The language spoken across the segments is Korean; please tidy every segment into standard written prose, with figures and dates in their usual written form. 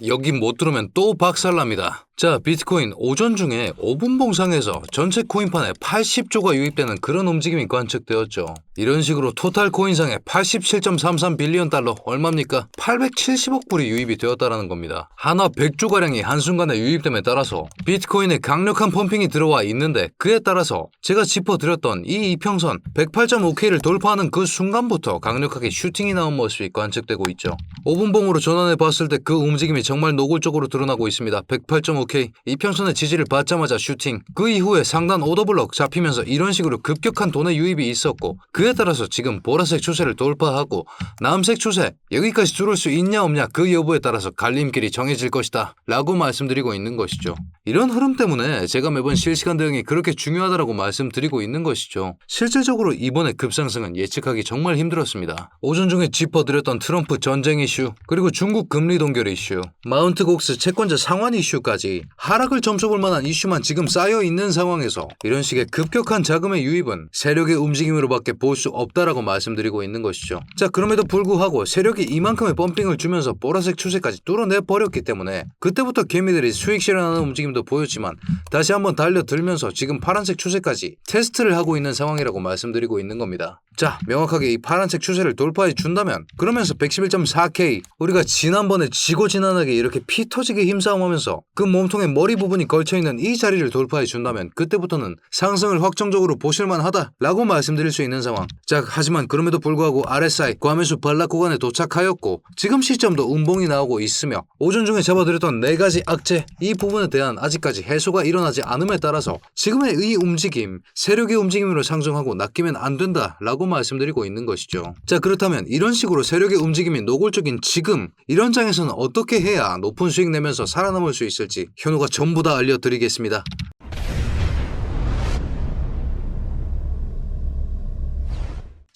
여기 못 들으면 또 박살납니다. 자, 비트코인 오전 중에 5분봉 상에서 전체 코인판에 80조가 유입되는 그런 움직임이 관측되었죠. 이런 식으로 토탈 코인상에 87.33 빌리언 달러, 얼마입니까? 870억 불이 유입이 되었다는 겁니다. 한화 100조가량이 한순간에 유입됨에 따라서 비트코인에 강력한 펌핑이 들어와 있는데, 그에 따라서 제가 짚어드렸던 이 이평선 108.5K를 돌파하는 그 순간부터 강력하게 슈팅이 나온 모습이 관측되고 있죠. 5분봉으로 전환해 봤을 때 그 움직임이 정말 노골적으로 드러나고 있습니다. 108.5K 이평선의 지지를 받자마자 슈팅, 그 이후에 상단 오더블럭 잡히면서 이런 식으로 급격한 돈의 유입이 있었고, 그에 따라서 지금 보라색 추세를 돌파하고 남색 추세 여기까지 들어올 수 있냐 없냐, 그 여부에 따라서 갈림길이 정해질 것이다 라고 말씀드리고 있는 것이죠. 이런 흐름 때문에 제가 매번 실시간 대응이 그렇게 중요하다고 말씀드리고 있는 것이죠. 실질적으로 이번의 급상승은 예측하기 정말 힘들었습니다. 오전 중에 짚어드렸던 트럼프 전쟁 이슈, 그리고 중국 금리 동결 이슈, 마운트 곡스 채권자 상환 이슈까지 하락을 점쳐볼 만한 이슈만 지금 쌓여있는 상황에서 이런 식의 급격한 자금의 유입은 세력의 움직임으로밖에 볼 수 없다라고 말씀드리고 있는 것이죠. 자, 그럼에도 불구하고 세력이 이만큼의 펌핑을 주면서 보라색 추세까지 뚫어내버렸기 때문에 그때부터 개미들이 수익 실현하는 움직임도 보였지만, 다시 한번 달려들면서 지금 파란색 추세까지 테스트를 하고 있는 상황이라고 말씀드리고 있는 겁니다. 자, 명확하게 이 파란색 추세를 돌파해 준다면, 그러면서 111.4K, 우리가 지난번에 지고지난하게 이렇게 피 터지게 힘싸움하면서 그 몸통의 머리 부분이 걸쳐있는 이 자리를 돌파해 준다면 그때부터는 상승을 확정적으로 보실만하다 라고 말씀드릴 수 있는 상황. 자, 하지만 그럼에도 불구하고 RSI 과매수 반락 구간에 도착하였고, 지금 시점도 음봉이 나오고 있으며, 오전 중에 잡아드렸던 4가지 악재, 이 부분에 대한 아직까지 해소가 일어나지 않음에 따라서 지금의 이 움직임, 세력의 움직임으로 상승하고 낚이면 안 된다 라고 말씀드리고 있는 것이죠. 자, 그렇다면 이런 식으로 세력의 움직임이 노골적인 지금, 이런 장에서는 어떻게 해야 높은 수익 내면서 살아남을 수 있을지 현우가 전부 다 알려드리겠습니다.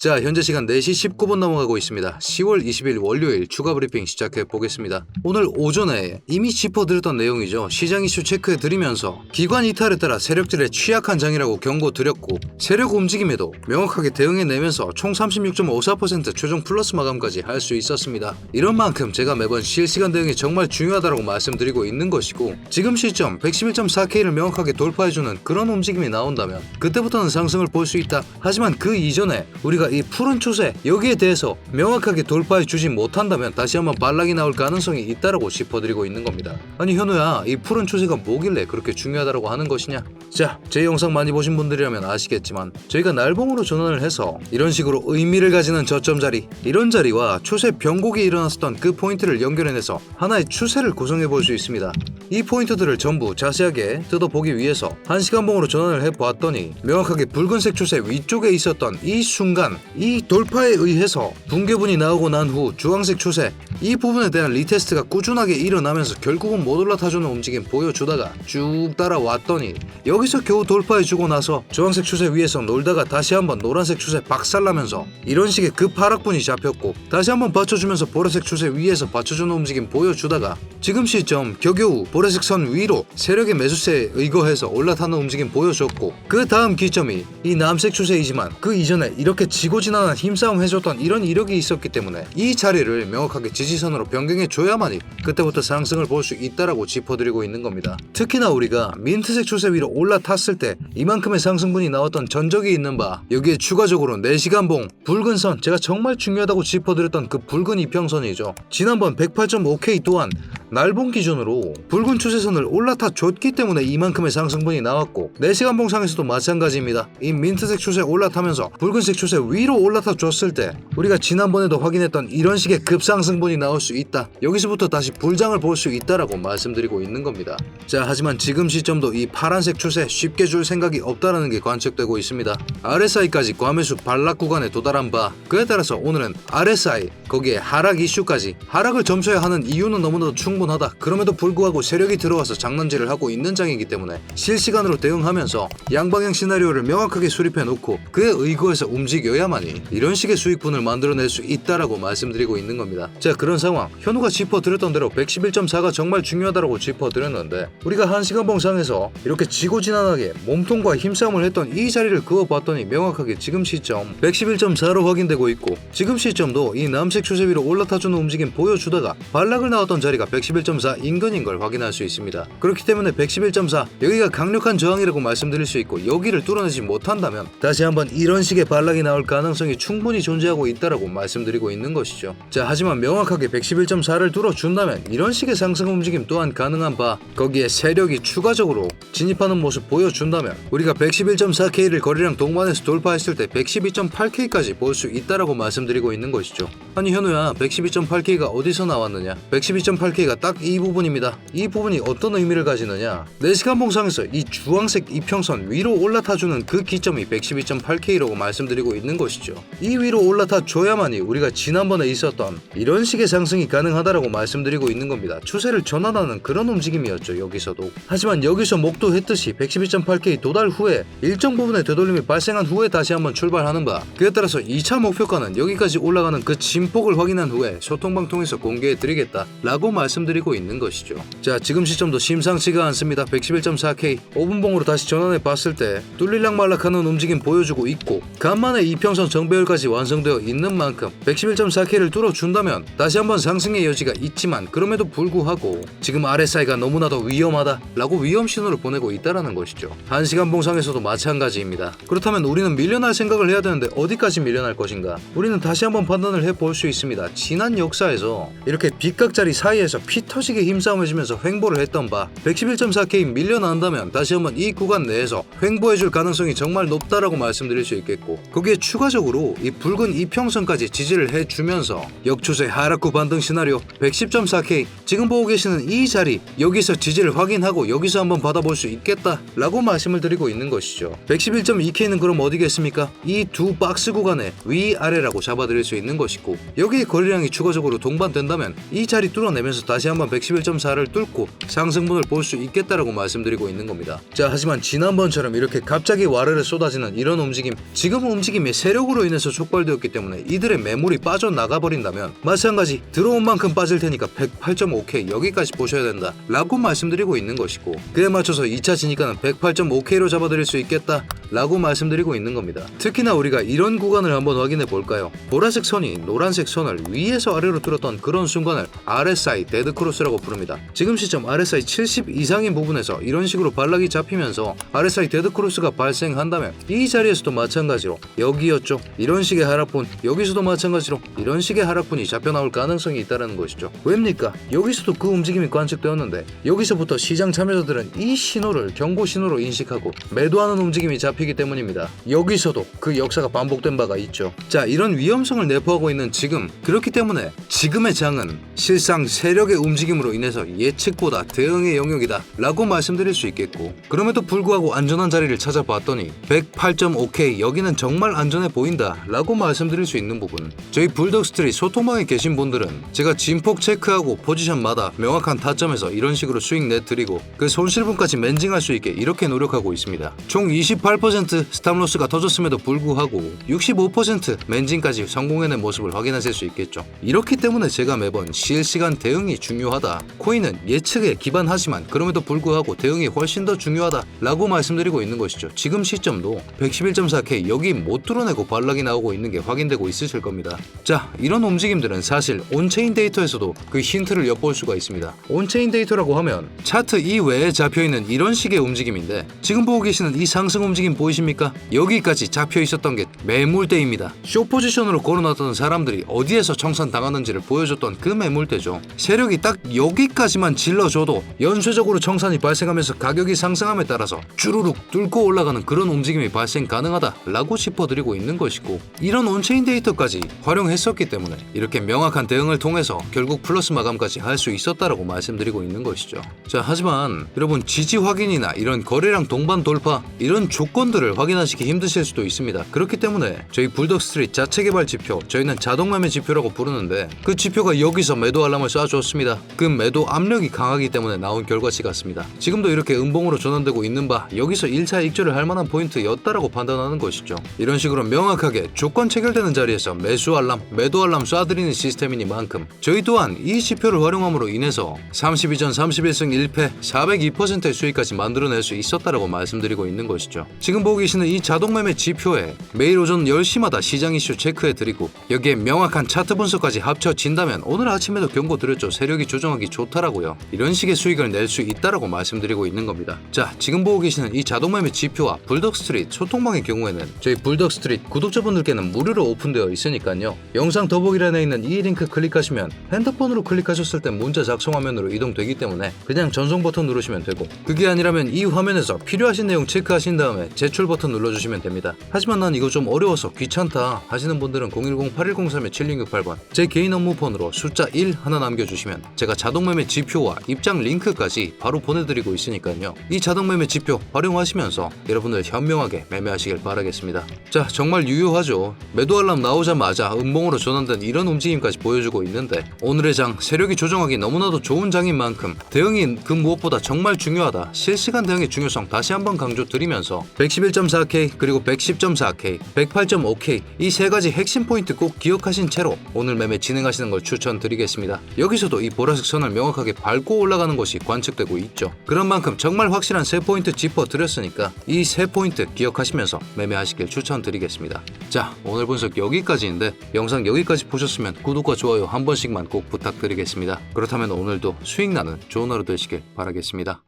자, 현재 시간 4시 19분 넘어가고 있습니다. 10월 20일 월요일 추가 브리핑 시작해 보겠습니다. 오늘 오전에 이미 짚어드렸던 내용이죠. 시장 이슈 체크해 드리면서 기관 이탈에 따라 세력들의 취약한 장이라고 경고 드렸고, 세력 움직임에도 명확하게 대응해 내면서 총 36.54% 최종 플러스 마감까지 할 수 있었습니다. 이런 만큼 제가 매번 실시간 대응이 정말 중요하다고 말씀드리고 있는 것이고, 지금 시점 111.4K를 명확하게 돌파해주는 그런 움직임이 나온다면 그때부터는 상승을 볼 수 있다. 하지만 그 이전에 우리가 이 푸른 추세 여기에 대해서 명확하게 돌파해 주지 못한다면 다시 한번 반락이 나올 가능성이 있다라고 짚어드리고 있는 겁니다. 아니 현우야, 이 푸른 추세가 뭐길래 그렇게 중요하다고 하는 것이냐? 자, 제 영상 많이 보신 분들이라면 아시겠지만 저희가 날봉으로 전환을 해서 이런 식으로 의미를 가지는 저점 자리, 이런 자리와 추세 변곡이 일어났었던 그 포인트를 연결해내서 하나의 추세를 구성해 볼 수 있습니다. 이 포인트들을 전부 자세하게 뜯어보기 위해서 1시간봉으로 전환을 해보았더니 명확하게 붉은색 추세 위쪽에 있었던 이 순간, 이 돌파에 의해서 붕괴분이 나오고 난 후 주황색 추세, 이 부분에 대한 리테스트가 꾸준하게 일어나면서 결국은 못 올라타주는 움직임 보여주다가 쭉 따라왔더니 여기서 겨우 돌파해주고 나서 주황색 추세 위에서 놀다가 다시 한번 노란색 추세 박살나면서 이런 식의 급하락분이 잡혔고, 다시 한번 받쳐주면서 보라색 추세 위에서 받쳐주는 움직임 보여주다가 지금 시점 겨우 보라색 선 위로 세력의 매수세에 의거해서 올라타는 움직임 보여줬고, 그 다음 기점이 이 남색 추세이지만 그 이전에 이렇게 지고지난한 힘싸움 해줬던 이런 이력이 있었기 때문에 이 자리를 명확하게 지지선으로 변경해줘야만이 그때부터 상승을 볼 수 있다라고 짚어드리고 있는 겁니다. 특히나 우리가 민트색 추세 위로 올라탔을 때 이만큼의 상승분이 나왔던 전적이 있는 바, 여기에 추가적으로 4시간봉 붉은 선, 제가 정말 중요하다고 짚어드렸던 그 붉은 이평선이죠. 지난번 108.5K 또한 날봉 기준으로 붉은 추세선을 올라타 줬기 때문에 이만큼의 상승분이 나왔고, 4시간봉 상에서도 마찬가지입니다. 이 민트색 추세 올라타면서 붉은색 추세 위로 올라타 줬을 때 우리가 지난번에도 확인했던 이런 식의 급상승분이 나올 수 있다, 여기서부터 다시 불장을 볼 수 있다라고 말씀드리고 있는 겁니다. 자, 하지만 지금 시점도 이 파란색 추세 쉽게 줄 생각이 없다라는 게 관측되고 있습니다. RSI까지 과매수 반락 구간에 도달한 바, 그에 따라서 오늘은 RSI 거기에 하락 이슈까지, 하락을 점쳐야 하는 이유는 너무나도 충분하다. 그럼에도 불구하고 세력이 들어와서 장난질을 하고 있는 장이기 때문에 실시간으로 대응하면서 양방향 시나리오를 명확하게 수립해 놓고 그에 의거해서 움직여야만이 이런 식의 수익분을 만들어낼 수 있다라고 말씀드리고 있는 겁니다. 자, 그런 상황, 현우가 짚어드렸던 대로 111.4가 정말 중요하다고 짚어드렸는데, 우리가 1시간봉 상에서 이렇게 지고지난하게 몸통과 힘싸움을 했던 이 자리를 그어봤더니 명확하게 지금 시점 111.4로 확인되고 있고, 지금 시점도 이 남색 추세 위로 올라타주는 움직임 보여주다가 반락을 나왔던 자리가 111.4 인근인 걸 확인할 수 있습니다. 그렇기 때문에 111.4 여기가 강력한 저항이라고 말씀드릴 수 있고, 여기를 뚫어내지 못한다면 다시 한번 이런 식의 반락이 나올 가능성이 충분히 존재하고 있다라고 말씀드리고 있는 것이죠. 자, 하지만 명확하게 111.4를 뚫어준다면 이런 식의 상승 움직임 또한 가능한 바, 거기에 세력이 추가적으로 진입하는 모습 보여준다면 우리가 111.4K를 거래량 동반해서 돌파했을 때 112.8K까지 볼 수 있다라고 말씀드리고 있는 것이죠. 아니 현우야, 112.8K가 어디서 나왔느냐? 112.8K가 딱 이 부분입니다. 이 부분이 어떤 의미를 가지느냐? 4시간 봉상에서 이 주황색 이평선 위로 올라타주는 그 기점이 112.8K라고 말씀드리고 있는 것이죠. 이 위로 올라타 줘야만이 우리가 지난번에 있었던 이런 식의 상승이 가능하다라고 말씀드리고 있는 겁니다. 추세를 전환하는 그런 움직임이었죠, 여기서도. 하지만 여기서 목도했듯이 112.8K 도달 후에 일정 부분의 되돌림이 발생한 후에 다시 한번 출발하는 바, 그에 따라서 2차 목표가는 여기까지 올라가는 그 진폭을 확인한 후에 소통방 통해서 공개해드리겠다 라고 말씀드리고 있는 것이죠. 자, 지금 시점도 심상치가 않습니다. 111.4K 5분봉으로 다시 전환해 봤을 때 뚫릴락 말락하는 움직임 보여주고 있고, 간만에 이평선 정배열까지 완성되어 있는 만큼 111.4K를 뚫어준다면 다시 한번 상승의 여지가 있지만, 그럼에도 불구하고 지금 RSI가 너무나도 위험하다 라고 위험 신호를 보내고 있다라는 것이죠. 1시간 봉상에서도 마찬가지입니다. 그렇다면 우리는 밀려날 생각을 해야 되는데 어디까지 밀려날 것인가? 우리는 다시 한번 판단을 해볼 수 있습니다. 지난 역사에서 이렇게 빗각자리 사이에서 피 터지게 힘싸움해주면서 횡보를 했던 바, 111.4K 밀려난다면 다시 한번 이 구간 내에서 횡보해줄 가능성이 정말 높다라고 말씀드릴 수 있겠고, 거기에 추가적으로 이 붉은 이평선까지 지지를 해주면서 역추세 하락구 반등 시나리오 110.4K 지금 보고 계시는 이 자리, 여기서 지지를 확인하고 여기서 한번 받아볼 수 있겠다 라고 말씀을 드리고 있는 것이죠. 111.2K는 그럼 어디겠습니까? 이 두 박스 구간의 위아래라고 잡아드릴 수 있는 것이고, 여기에 거래량이 추가적으로 동반된다면 이 자리 뚫어내면서 다시 한번 111.4를 뚫고 상승분을 볼 수 있겠다라고 말씀드리고 있는 겁니다. 자, 하지만 지난번처럼 이렇게 갑자기 와르르 쏟아지는 이런 움직임, 지금 움직임이 세력으로 인해서 촉발되었기 때문에 이들의 매물이 빠져나가 버린다면 마찬가지 들어온 만큼 빠질 테니까 108.5K 여기까지 보셔야 된다 라고 말씀드리고 있는 것이고, 그에 맞춰서 2차 진입가는 108.5K로 잡아드릴 수 있겠다 라고 말씀드리고 있는 겁니다. 특히나 우리가 이런 구간을 한번 확인해 볼까요? 보라색 선이 노란색 선을 위에서 아래로 뚫었던 그런 순간을 RSI 데드크로스라고 부릅니다. 지금 시점 RSI 70 이상인 부분에서 이런 식으로 반락이 잡히면서 RSI 데드크로스가 발생한다면 이 자리에서도 마찬가지로 여기였죠. 이런 식의 하락분, 여기서도 마찬가지로 이런 식의 하락분이 잡혀나올 가능성이 있다는 것이죠. 왜입니까? 여기서도 그 움직임이 관측되었는데 여기서부터 시장 참여자들은 이 신호를 경고 신호로 인식하고 매도하는 움직임이 잡히기 때문입니다. 여기서도 그 역사가 반복된 바가 있죠. 자, 이런 위험성을 내포하고 있는 지금, 그렇기 때문에 지금의 장은 실상 세력의 움직임으로 인해서 예측보다 대응의 영역이다 라고 말씀드릴 수 있겠고, 그럼에도 불구하고 안전한 자리를 찾아봤더니 108.5K 여기는 정말 안전해 보인다 라고 말씀드릴 수 있는 부분, 저희 불독스트리 소통방에 계신 분들은 제가 진폭 체크하고 포지션마다 명확한 타점에서 이런 식으로 수익 내드리고 그 손실분까지 맨징할 수 있게 이렇게 노력하고 있습니다. 총 28% 스탑로스가 터졌음에도 불구하고 65% 맨징까지 성공해낸 모습을 확인하실 수 있겠죠. 이렇기 때문에 제가 매번 실시간 대응이 중요하다, 코인은 예측에 기반하지만 그럼에도 불구하고 대응이 훨씬 더 중요하다 라고 말씀드리고 있는 것이죠. 지금 시점도 111.4K 여기 못 뚫어내고 반락이 나오고 있는 게 확인되고 있으실 겁니다. 자, 이런 움직임들은 사실 온체인 데이터에서도 그 힌트를 엿볼 수가 있습니다. 온체인 데이터라고 하면 차트 이외에 잡혀있는 이런 식의 움직임인데, 지금 보고 계시는 이 상승 움직임 보이십니까? 여기까지 잡혀 있었던 게 매물대입니다. 쇼 포지션으로 걸어놨던 사람들이 어디에서 청산당하는지를 보여줬던 그 매물대죠. 세력이 딱 여기까지만 질러줘도 연쇄적으로 청산이 발생하면서 가격이 상승함에 따라서 주르륵 뚫고 올라가는 그런 움직임이 발생 가능하다 라고 짚어드리고 있는 것이고, 이런 온체인 데이터까지 활용했었기 때문에 이렇게 명확한 대응을 통해서 결국 플러스 마감까지 할 수 있었다라고 말씀드리고 있는 것이죠. 자, 하지만 여러분 지지 확인이나 이런 거래량 동반 돌파 이런 조건들을 확인하시기 힘드실 수도 있습니다. 그렇기 때문에 저희 불독스트릿 자체 개발 지표, 저희는 자동매매 지표라고 부르는데 그 지표가 여기서 매도 알람을 쏴주었습니다. 그 매도 압력이 강하기 때문에 나온 결과치 같습니다. 지금도 이렇게 음봉으로 전환되고 있는 바, 여기서 1차 익절을 할 만한 포인트였다라고 판단하는 것이죠. 이런 식으로 명확하게 조건 체결되는 자리에서 매수 알람, 매도 알람 쏴드리는 시스템이니만큼 저희 또한 이 지표를 활용함으로 인해서 32전 31승 1패 402%의 수익까지 만들어낼 수 있었다라고 말씀드리고 있는 것이죠. 지금 보고 계시는 이 자동매매 지표에 매일 오전 10시마다 시장 이슈 체크해드리고 여기에 명확한 차트 분석까지 합쳐진다면, 오늘 아침에도 경고 드렸죠. 세력이 세력이 조정하기 좋다라고요. 이런 식의 수익을 낼 수 있다라고 말씀드리고 있는 겁니다. 자, 지금 보고 계시는 이 자동매매 지표와 불덕스트릿 소통방의 경우에는 저희 불덕스트릿 구독자분들께는 무료로 오픈되어 있으니까요. 영상 더보기란에 있는 이 링크 클릭하시면 핸드폰으로 클릭하셨을 때 문자 작성 화면으로 이동되기 때문에 그냥 전송 버튼 누르시면 되고, 그게 아니라면 이 화면에서 필요하신 내용 체크하신 다음에 제출 버튼 눌러주시면 됩니다. 하지만 난 이거 좀 어려워서 귀찮다 하시는 분들은 010-8103-7668번 제 개인 업무폰으로 숫자 1 하나 남겨주시면 제가 자동매매 지표와 입장 링크까지 바로 보내드리고 있으니까요. 이 자동매매 지표 활용하시면서 여러분들 현명하게 매매하시길 바라겠습니다. 자, 정말 유효하죠. 매도 알람 나오자마자 음봉으로 전환된 이런 움직임까지 보여주고 있는데, 오늘의 장 세력이 조정하기 너무나도 좋은 장인 만큼 대응이 그 무엇보다 정말 중요하다, 실시간 대응의 중요성 다시 한번 강조드리면서 111.4K 그리고 110.4K 108.5K 이 세 가지 핵심 포인트 꼭 기억하신 채로 오늘 매매 진행하시는 걸 추천드리겠습니다. 여기서도 이 보라색 선을 명확하게 밟고 올라가는 것이 관측되고 있죠. 그런 만큼 정말 확실한 세 포인트 짚어드렸으니까 이 세 포인트 기억하시면서 매매하시길 추천드리겠습니다. 자, 오늘 분석 여기까지인데 영상 여기까지 보셨으면 구독과 좋아요 한 번씩만 꼭 부탁드리겠습니다. 그렇다면 오늘도 수익 나는 좋은 하루 되시길 바라겠습니다.